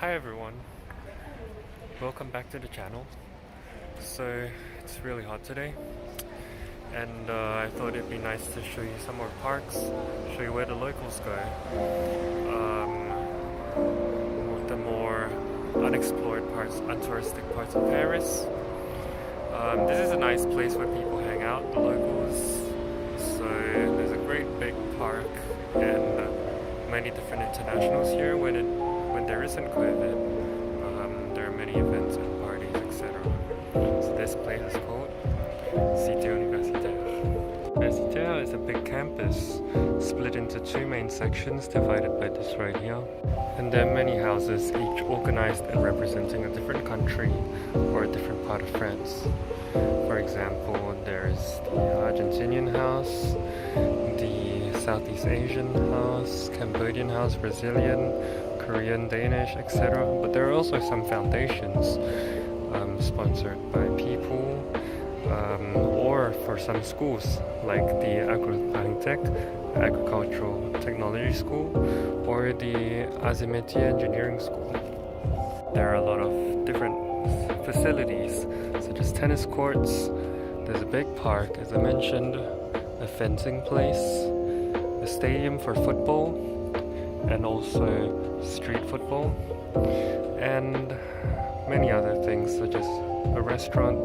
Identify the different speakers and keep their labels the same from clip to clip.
Speaker 1: Hi everyone, welcome back to the channel. So it's really hot today and I thought it'd be nice to show you some more parks, show you where the locals go, the more unexplored parts, untouristic parts of Paris. This is a nice place where people hang out, the locals. So there's a great big park and many different internationals here when there isn't COVID. There are many events and parties, etc. So this place is called Cité Universitaire. Universitaire is a big campus split into two main sections divided by this right here. And there are many houses, each organized and representing a different country or a different part of France. For example, there's the Argentinian house, the Southeast Asian house, Cambodian house, Brazilian, Korean, Danish, etc. But there are also some foundations sponsored by people or for some schools like the Agricultural Technology School or the Métiers Engineering School. There are a lot of different facilities such as tennis courts, there's a big park as I mentioned, a fencing place, a stadium for football and also street football, and many other things such as a restaurant,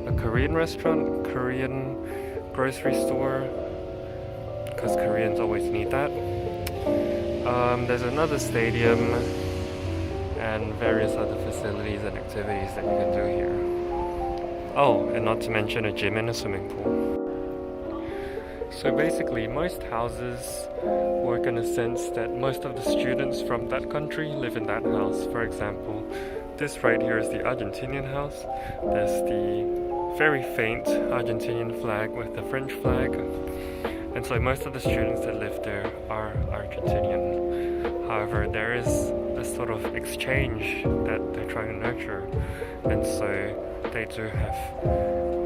Speaker 1: a Korean restaurant, Korean grocery store, because Koreans always need that. There's another stadium and various other facilities and activities that you can do here. Oh, and not to mention a gym and a swimming pool. So basically, most houses work in a sense that most of the students from that country live in that house. For example, this right here is the Argentinian house. There's the very faint Argentinian flag with the French flag. And so most of the students that live there are Argentinian. However, there is a sort of exchange that they're trying to nurture. And so they do have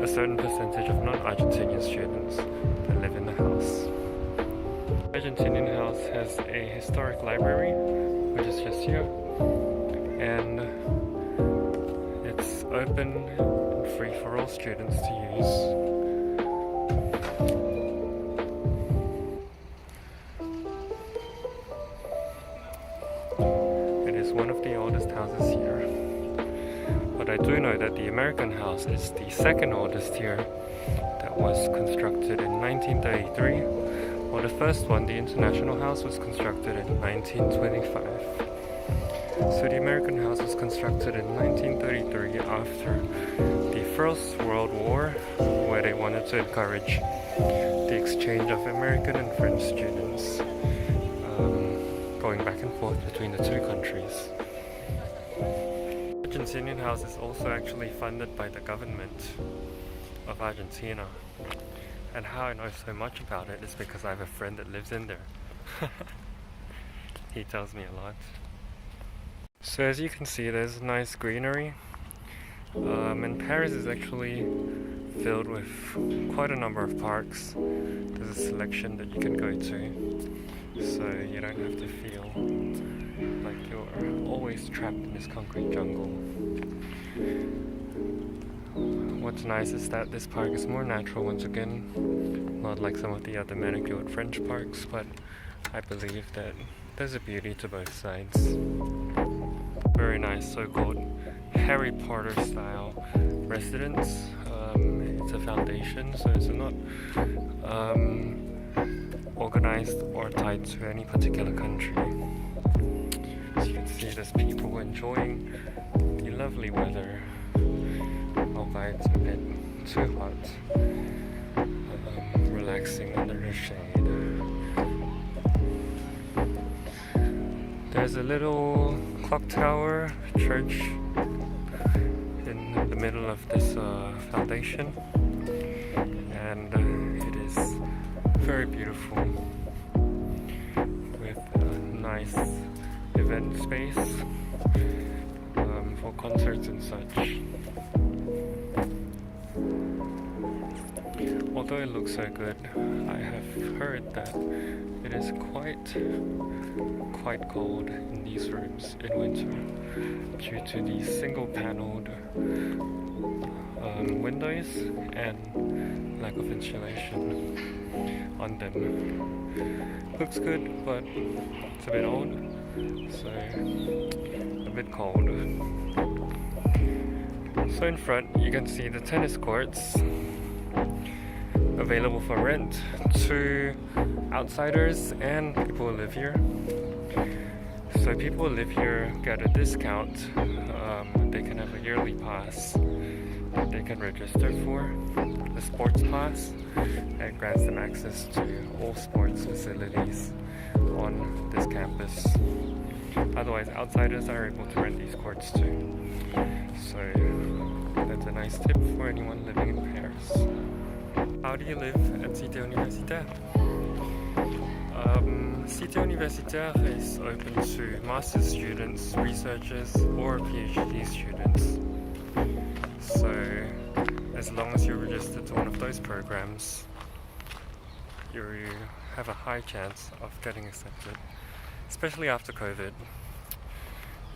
Speaker 1: a certain percentage of non-Argentinian students that live in the house. The Argentinian house has a historic library, which is just here, and it's open and free for all students to use. It is one of the oldest houses here. But I do know that the American house is the second oldest here, that was constructed in 1933, while the first one, the International House, was constructed in 1925. So the American house was constructed in 1933 after the First World War, where they wanted to encourage the exchange of American and French students, going back and forth between the two countries. The Argentinian house is also actually funded by the government of Argentina, and how I know so much about it is because I have a friend that lives in there. He tells me a lot. So as you can see, there's nice greenery, and Paris is actually filled with quite a number of parks. There's a selection that you can go to, so you don't have to feel like you're always trapped in this concrete jungle. What's nice is that this park is more natural once again, not like some of the other manicured French parks, but I believe that there's a beauty to both sides. Very nice so-called Harry Potter style residence. It's a foundation, so it's not organized or tied to any particular country. As you can see, there's people enjoying the lovely weather, albeit it's a bit too hot, relaxing under the shade. There's a little clock tower church in the middle of this foundation, and it is very beautiful with a nice event space for concerts and such. although it looks so good, I have heard that it is quite cold in these rooms in winter due to the single paneled windows and lack of insulation on them. Looks good, but it's a bit old, so a bit cold. So in front you can see the tennis courts available for rent to outsiders and people who live here. So people who live here get a discount. They can have a yearly pass that they can register for, the sports pass, and grants them access to all sports facilities on this campus. Otherwise, outsiders are able to rent these courts too. So that's a nice tip for anyone living in Paris. How do you live at Cité Universitaire? Cité Universitaire is open to master's students, researchers, or PhD students. So as long as you're registered to one of those programs, you have a high chance of getting accepted, especially after COVID.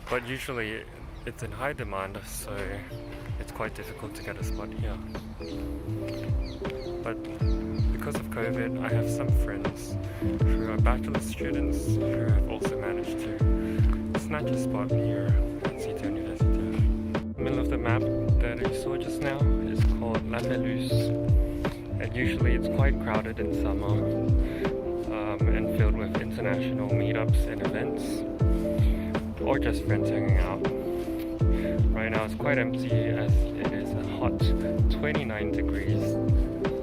Speaker 1: But usually it's in high demand, so it's quite difficult to get a spot here. But because of COVID, I have some friends who are bachelor students who have also managed to snatch a spot here at Cité Universitaire. The middle of the map that you saw just now is called La Pelouse, and usually it's quite crowded in summer and filled with international meetups and events, or just friends hanging out. Right now it's quite empty as it is a hot 29 degrees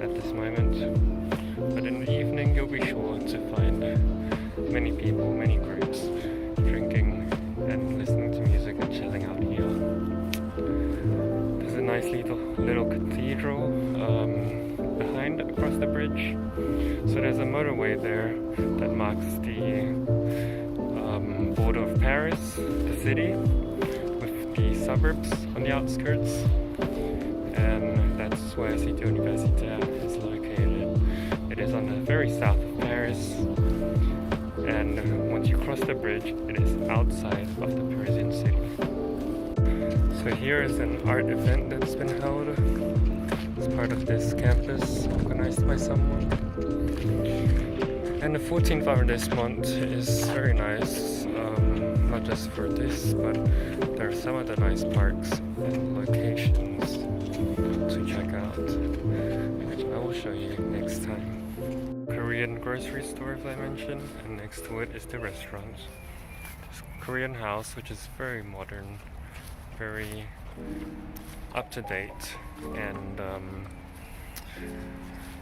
Speaker 1: at this moment, but in the evening you'll be sure to find many people, many groups drinking and listening to music and chilling out here. There's a nice little cathedral behind across the bridge, so there's a motorway there that marks the border of Paris, the city, with the suburbs on the outskirts, and that's where Cité Universitaire is located. It is on the very south of Paris, and once you cross the bridge, it is outside of the Parisian city. So here is an art event that's been held as part of this campus, organized by someone. And the 14th arrondissement is very nice, not just for this, but there are some other nice parks and locations to check out, which I will show you next time. Korean grocery store, as I mentioned, and next to it is the restaurant. This Korean house, which is very modern, very up to date, and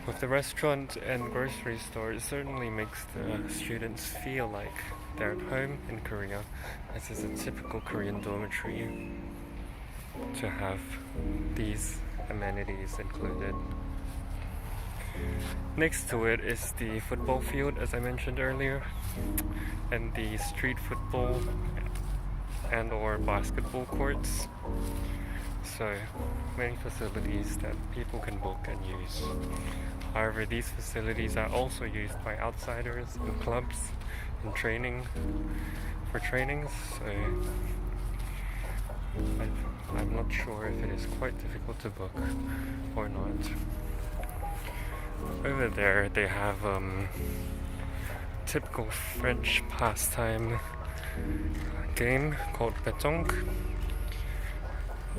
Speaker 1: with the restaurant and grocery store, it certainly makes the students feel like they're at home in Korea, as is a typical Korean dormitory to have these amenities included. Next to it is the football field, as I mentioned earlier, and the street football and or basketball courts. So many facilities that people can book and use. However, these facilities are also used by outsiders in clubs and for trainings, so I'm not sure if it is quite difficult to book or not. Over there they have typical French pastime game called pétanque,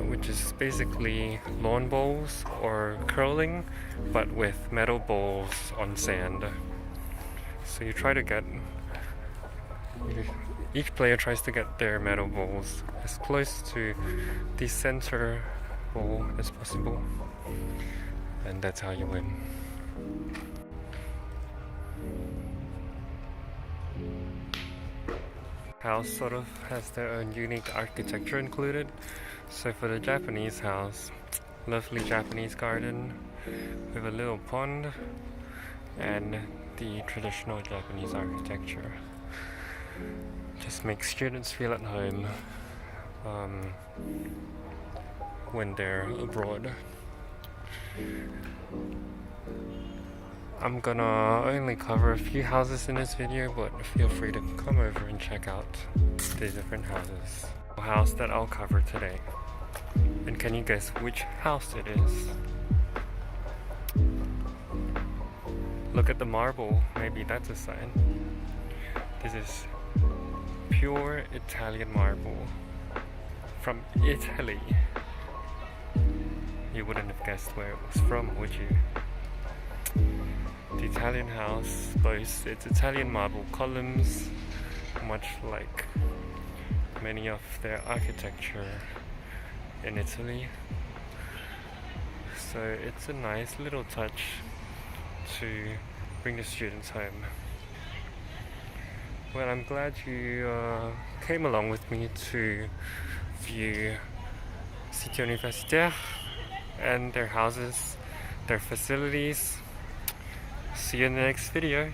Speaker 1: which is basically lawn bowls or curling, but with metal balls on sand. So each player tries to get their metal balls as close to the center ball as possible, and that's how you win. House sort of has their own unique architecture included. So for the Japanese house, lovely Japanese garden with a little pond and the traditional Japanese architecture. Just makes students feel at home when they're abroad. I'm gonna only cover a few houses in this video, but feel free to come over and check out the different houses. The house that I'll cover today. And can you guess which house it is? Look at the marble, maybe that's a sign. This is pure Italian marble from Italy. You wouldn't have guessed where it was from, would you? The Italian house boasts its Italian marble columns, much like many of their architecture in Italy. So it's a nice little touch to bring the students home. Well, I'm glad you came along with me to view Cité Universitaire and their houses, their facilities. See you in the next video.